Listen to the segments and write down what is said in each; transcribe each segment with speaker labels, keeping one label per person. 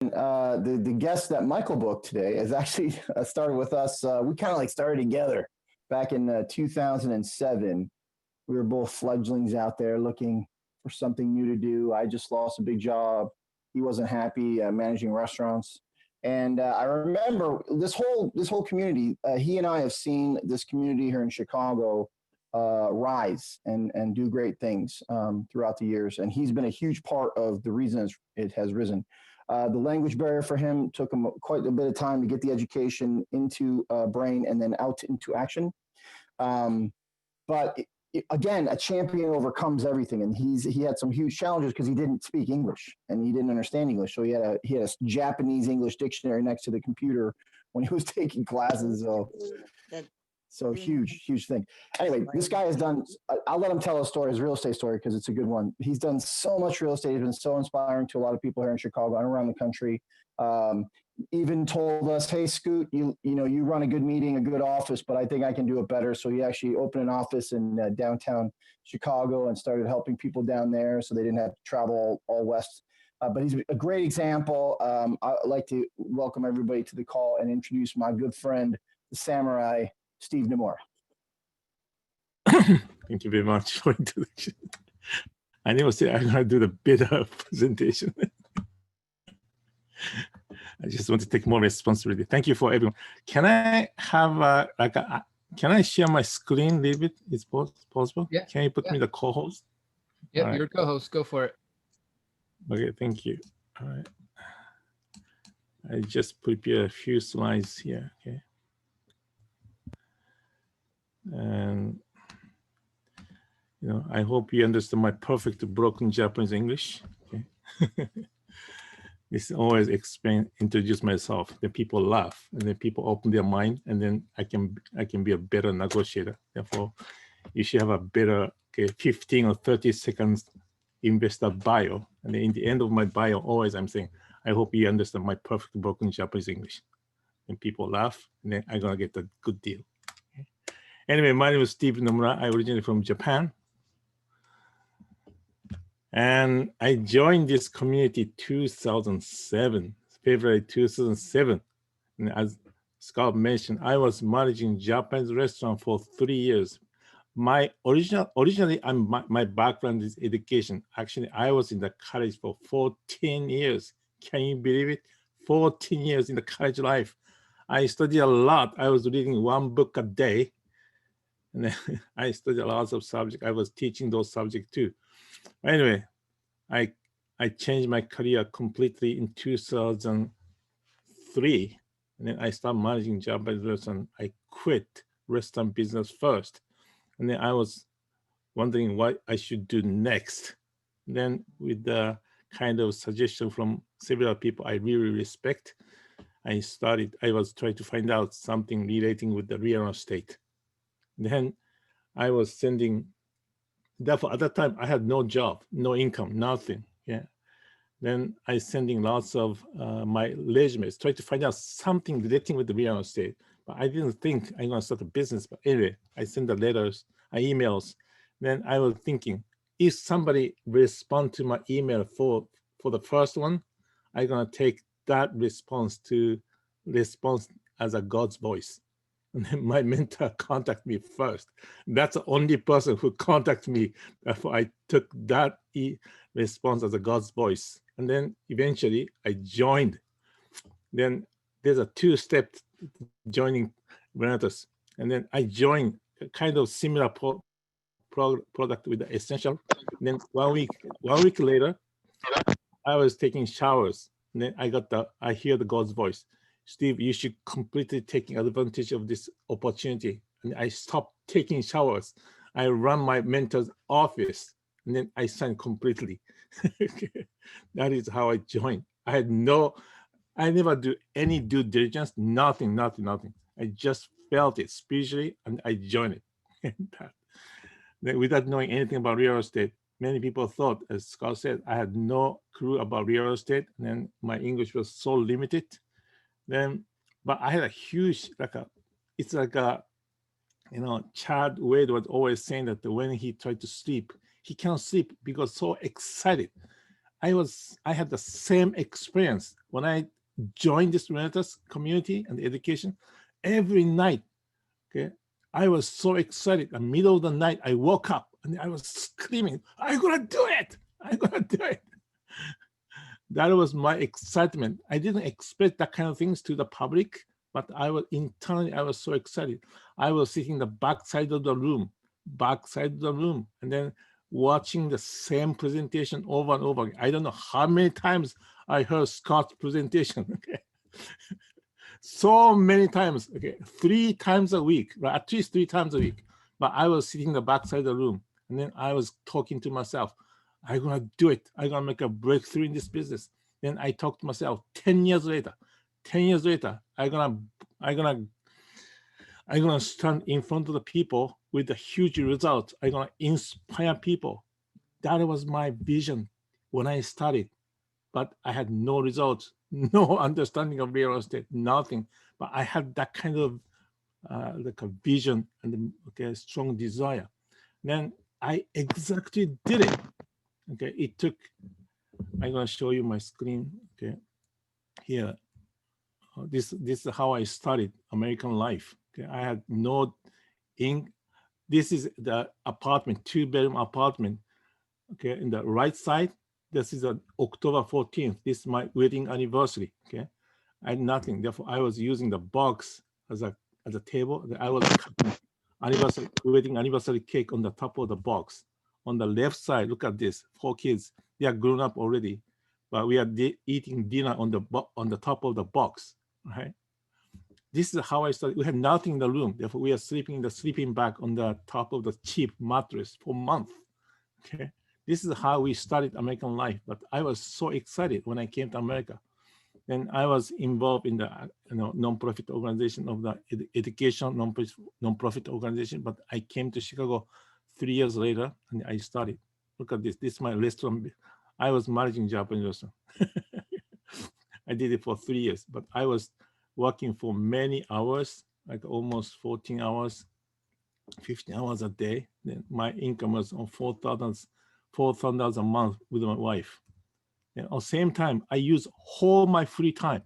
Speaker 1: The guest that Michael booked today is actually started with us. We kind of like started together back in 2007. We were both fledglings out there looking for something new to do. I just lost a big job. He wasn't happy managing restaurants, and I remember this whole community. He and I have seen this community here in Chicago rise and do great things throughout the years. And he's been a huge part of the reason it has risen. The language barrier for him took him quite a bit of time to get the education into brain and then out into action. But again, a champion overcomes everything, and he had some huge challenges because he didn't speak English and he didn't understand English. So he had a Japanese English dictionary next to the computer when he was taking classes. So huge thing. Anyway, this guy has done, I'll let him tell his story, his real estate story, because it's a good one. He's done so much real estate. He's been so inspiring to a lot of people here in Chicago and around the country. Even told us, hey, Scoot, you run a good meeting, a good office, but I think I can do it better. So he actually opened an office in downtown Chicago and started helping people down there so they didn't have to travel all west. But he's a great example. I'd like to welcome everybody to the call and introduce my good friend, the samurai, Steve Nomura.
Speaker 2: Thank you very much for introduction. I never said I'm going to do the better presentation. I just want to take more responsibility. Thank you for everyone. Can I have can I share my screen a little bit? Is possible?
Speaker 3: Yeah.
Speaker 2: Can you put me the co-host?
Speaker 3: Yep, you're co-host. Go for it.
Speaker 2: Okay, thank you. All right. I just prepare a few slides here. Okay. And I hope you understand my perfect broken Japanese English. Okay. This always introduce myself. Then people laugh, and then people open their mind, and then I can be a better negotiator. Therefore, you should have a better 15 or 30 seconds investor bio, and then in the end of my bio, always I'm saying, I hope you understand my perfect broken Japanese English. And people laugh, and then I'm gonna get a good deal. Okay. Anyway, my name is Steve Nomura. I originally from Japan. And I joined this community 2007, February 2007. And as Scott mentioned, I was managing Japanese restaurant for 3 years. Originally, my background is education. Actually, I was in the college for 14 years. Can you believe it? 14 years in the college life. I studied a lot. I was reading one book a day. And then I studied lots of subjects. I was teaching those subjects too. Anyway, I changed my career completely in 2003. And then I started managing Japanese restaurant. I quit restaurant business first. And then I was wondering what I should do next. And then with the kind of suggestion from several people I really respect, I was trying to find out something relating with the real estate. Then I was sending, therefore at that time I had no job, no income, nothing. Yeah. Then I sending lots of my resumes, trying to find out something relating with the real estate. But I didn't think I'm gonna start a business. But anyway, I sent the letters, emails. Then I was thinking, if somebody respond to my email for the first one, I'm gonna take that response as a God's voice. And then my mentor contacted me first. That's the only person who contacted me. Therefore, I took that response as a God's voice. And then eventually I joined. Then there's a two-step joining Renatus. And then I joined a kind of similar product with the Essential. And then one week later, I was taking showers. And then I hear the God's voice. Steve, you should completely taking advantage of this opportunity. And I stopped taking showers. I run my mentor's office, and then I signed completely. That is how I joined. I never do any due diligence, nothing. I just felt it spiritually, and I joined it. Without knowing anything about real estate, many people thought, as Scott said, I had no clue about real estate, and then my English was so limited. But I had a huge, it's like a, Chad Wade was always saying that when he tried to sleep, he cannot sleep because so excited. I had the same experience when I joined this renters community and education. Every night, okay, I was so excited. In the middle of the night, I woke up and I was screaming, "I'm gonna do it! I'm gonna do it!" That was my excitement. I didn't expect that kind of things to the public, but I was internally, I was so excited. I was sitting in the back side of the room, and then watching the same presentation over and over again. I don't know how many times I heard Scott's presentation. Okay, so many times. Okay, 3 times a week, right? At least 3 times a week. But I was sitting in the back side of the room, and then I was talking to myself. I'm gonna do it. I'm gonna make a breakthrough in this business. Then I talked to myself. 10 years later, I'm gonna stand in front of the people with a huge result. I'm gonna inspire people. That was my vision when I started, but I had no results, no understanding of real estate, nothing. But I had that kind of like a vision and okay, strong desire. Then I exactly did it. Okay, it took, I'm gonna show you my screen, okay, here. This is how I started American life. Okay, I had no this is the apartment, 2-bedroom apartment. Okay, in the right side, this is on October 14th. This is my wedding anniversary. Okay, I had nothing. Therefore, I was using the box as a table. I was cutting wedding anniversary cake on the top of the box. On the left side, look at this. 4 kids. They are grown up already, but we are eating dinner on the top of the box. Right. This is how I started. We had nothing in the room. Therefore, we are sleeping in the sleeping bag on the top of the cheap mattress for a month. Okay. This is how we started American life. But I was so excited when I came to America. Then I was involved in the non-profit organization of the education non-profit organization. But I came to Chicago 3 years later, and I started. Look at this. This is my restaurant. I was managing Japanese restaurant. I did it for 3 years, but I was working for many hours, like almost 14 hours, 15 hours a day. Then my income was on $4,000 a month with my wife. And at the same time, I use all my free time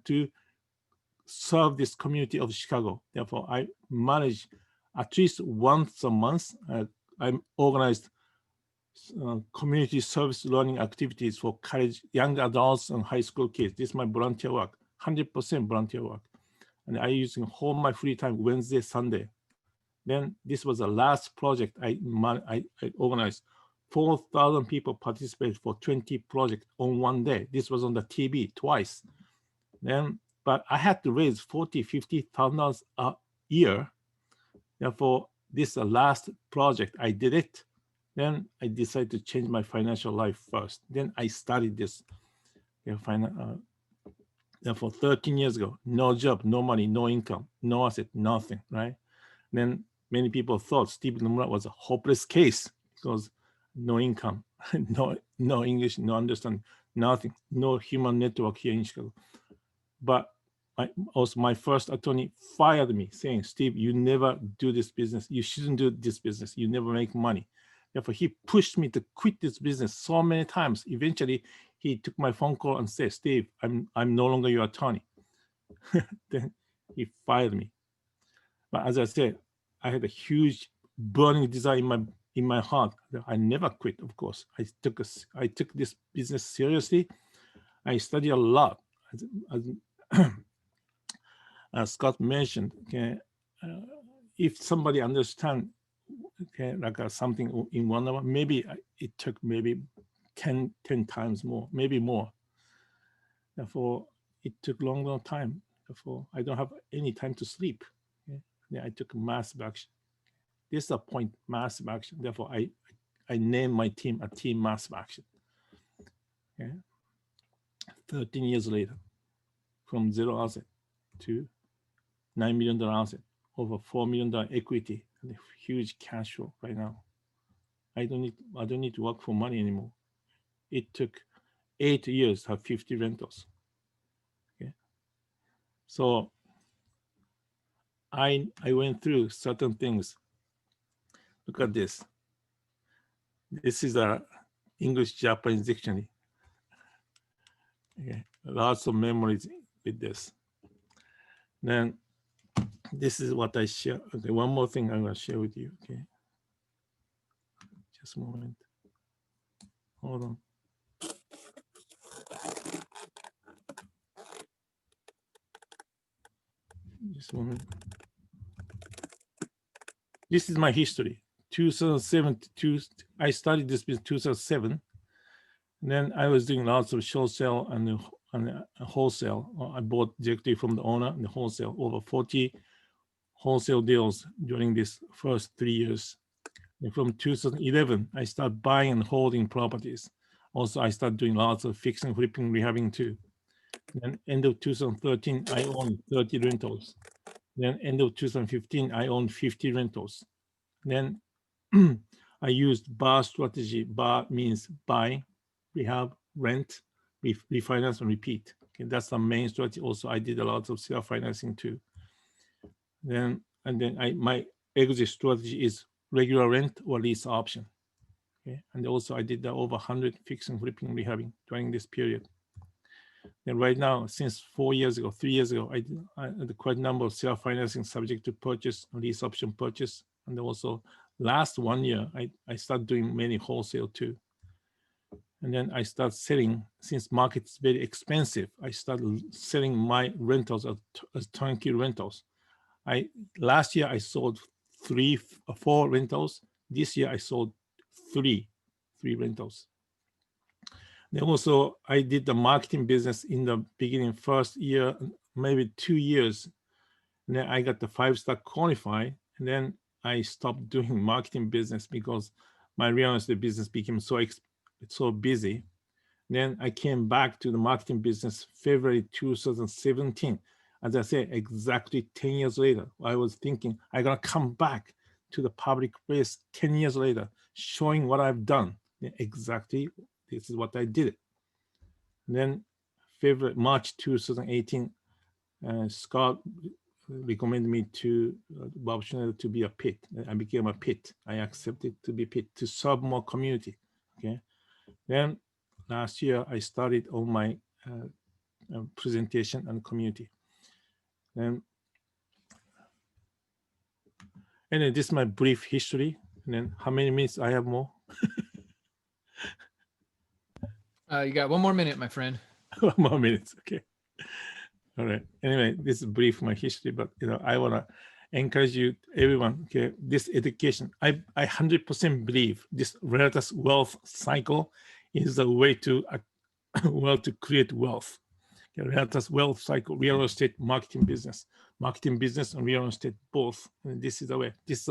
Speaker 2: to serve this community of Chicago. Therefore, I manage at least once a month. I organized community service learning activities for college, young adults and high school kids. This is my volunteer work, 100% volunteer work. And I using all my free time, Wednesday, Sunday. Then this was the last project I organized. 4,000 people participated for 20 projects on one day. This was on the TV twice. Then, but I had to raise $50,000 a year. Therefore, this is the last project. I did it. Then I decided to change my financial life first. Then I started this. Therefore, 13 years ago, no job, no money, no income, no asset, nothing, right? Then many people thought Steve Nomura was a hopeless case because no income, no English, no understanding, nothing, no human network here in Chicago. But my first attorney fired me saying, Steve, you never do this business. You shouldn't do this business. You never make money. Therefore, he pushed me to quit this business so many times. Eventually, he took my phone call and said, Steve, I'm no longer your attorney. Then he fired me. But as I said, I had a huge burning desire in my heart. I never quit, of course. I took this business seriously. I studied a lot. As Scott mentioned, okay, if somebody understands, okay, like something in 1 hour, maybe it took maybe 10 times more, maybe more. Therefore, it took long time. Therefore, I don't have any time to sleep. Okay? Yeah, I took massive action. This is a point, massive action. Therefore, I named my team a team massive action. Okay? 13 years later, from 0 asset to $9 million asset, over $4 million equity, and a huge cash flow right now. I don't need to work for money anymore. It took 8 years to have 50 rentals. Okay, so I went through certain things. Look at this. This is a English Japanese dictionary. Okay, lots of memories with this. Then this is what I share. Okay, one more thing I'm going to share with you. Okay, just a moment. Hold on. Just a moment. This is my history. 2007 to I started this business 2007. And then I was doing lots of short sale and wholesale. I bought directly from the owner and the wholesale, over 40 wholesale deals during this first 3 years. And from 2011, I started buying and holding properties. Also, I started doing lots of fixing, flipping, rehabbing too. Then end of 2013, I owned 30 rentals. Then end of 2015, I owned 50 rentals. Then I used BAR strategy. BAR means buy, rehab, rent, refinance, and repeat. Okay, that's the main strategy. Also, I did a lot of self-financing too. Then my exit strategy is regular rent or lease option. Okay, and also I did over 100 fixing, flipping, rehabbing during this period. And right now, since 3 years ago, I did quite a number of self-financing subject to purchase, lease option purchase, and also last 1 year, I started doing many wholesale too. And then I start selling, since market's very expensive, I started selling my rentals as turnkey rentals. Last year I sold 4 rentals. This year I sold three rentals. Then also I did the marketing business in the beginning, first year, maybe 2 years. And then I got the 5-star qualified, and then I stopped doing marketing business because my real estate business became so busy. Then I came back to the marketing business February 2017. As I said, exactly 10 years later, I was thinking I gotta come back to the public place 10 years later, showing what I've done. And exactly, this is what I did. And then March 2018, Scott recommended me to Bob Schneider to be a PIT. I became a PIT. I accepted to be PIT to serve more community. Okay. Then last year I started on my presentation and community. And then this is my brief history. And then how many minutes I have more?
Speaker 3: You got 1 more minute, my friend.
Speaker 2: 1 more minute. Okay. All right. Anyway, this is brief my history, but I want to encourage you, everyone. Okay, this education, I 100% believe this relative wealth cycle is the way to to create wealth. Okay, relative wealth cycle, real estate, marketing business, and real estate both. And this is the way. This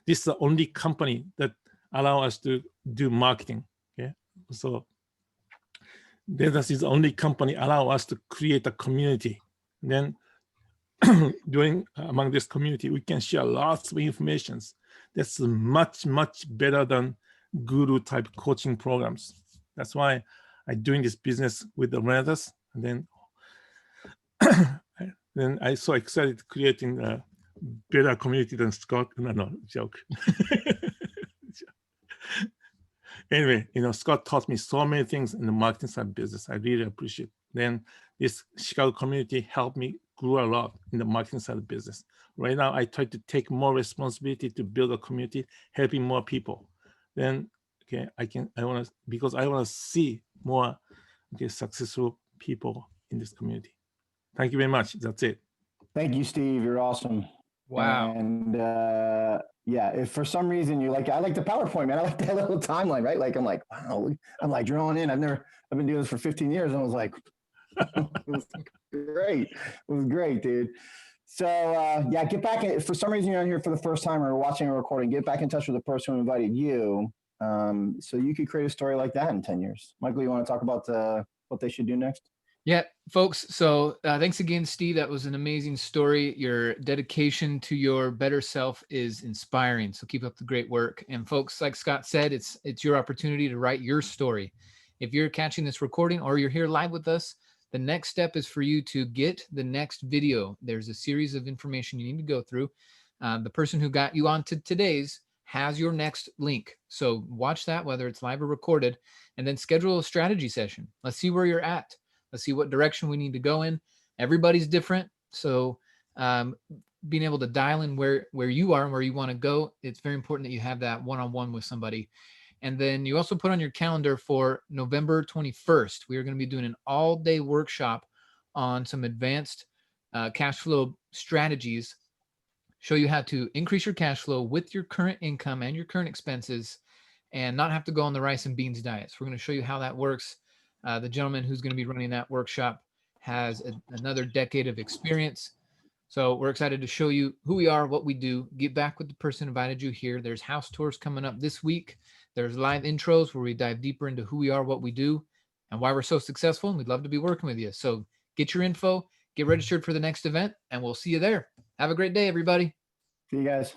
Speaker 2: is the only company that allow us to do marketing. Okay, so this is the only company allow us to create a community. Then among this community, we can share lots of information. That's much better than guru type coaching programs. That's why I'm doing this business with the renters. And then I so excited creating a better community than Scott. No, joke. Anyway, Scott taught me so many things in the marketing side business. I really appreciate it. Then this Chicago community helped me grow a lot in the marketing side of business. Right now, I try to take more responsibility to build a community, helping more people. Then, okay, because I want to see more successful people in this community. Thank you very much. That's it.
Speaker 1: Thank you, Steve. You're awesome.
Speaker 3: Wow.
Speaker 1: And yeah, if for some reason you're like, I like the PowerPoint, man. I like that little timeline, right? Like, I'm like, wow, I'm like drawing in. I've been doing this for 15 years. And I was like, it was great. It was great, dude. So yeah, get back. For some reason you're on here for the first time or watching a recording, get back in touch with the person who invited you. So you could create a story like that in 10 years. Michael, you want to talk about what they should do next?
Speaker 3: Yeah, folks. So thanks again, Steve. That was an amazing story. Your dedication to your better self is inspiring. So keep up the great work. And folks, like Scott said, it's your opportunity to write your story. If you're catching this recording or you're here live with us, the next step is for you to get the next video. There's a series of information you need to go through. The person who got you onto today's has your next link. So watch that, whether it's live or recorded, and then schedule a strategy session. Let's see where you're at. Let's see what direction we need to go in. Everybody's different. So being able to dial in where you are and where you want to go, it's very important that you have that one-on-one with somebody. And then you also put on your calendar for November 21st. We are going to be doing an all-day workshop on some advanced cash flow strategies, show you how to increase your cash flow with your current income and your current expenses and not have to go on the rice and beans diets. We're going to show you how that works. The gentleman who's going to be running that workshop has another decade of experience. So we're excited to show you who we are, what we do, get back with the person who invited you here. There's house tours coming up this week. There's live intros where we dive deeper into who we are, what we do, and why we're so successful. And we'd love to be working with you. So get your info, get registered for the next event, and we'll see you there. Have a great day, everybody.
Speaker 1: See you guys.